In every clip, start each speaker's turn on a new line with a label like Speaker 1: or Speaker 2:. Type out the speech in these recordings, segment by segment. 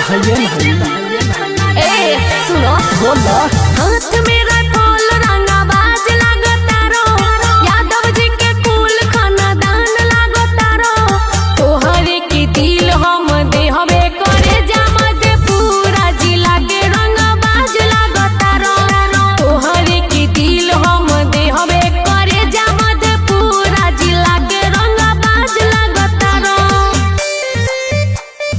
Speaker 1: कहिए नहीं।
Speaker 2: ए सुनो
Speaker 1: बोला
Speaker 2: हाथ में राइफल रंगाबाज लागतारो यादव जी के कुल खानदान लागतारो तोहरे के दिल हम देहबे करे जामद पूरा जिला के रंगाबाज लागतारो तोहरे के दिल हम देहबे करे जामद पूरा जिला के रंगाबाज लागतारो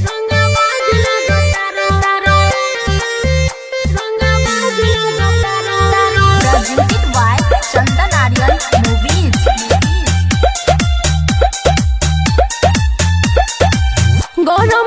Speaker 2: रंगाबाज लागतारो
Speaker 3: Presented by Chandan Aryan Movies.
Speaker 2: Gaurav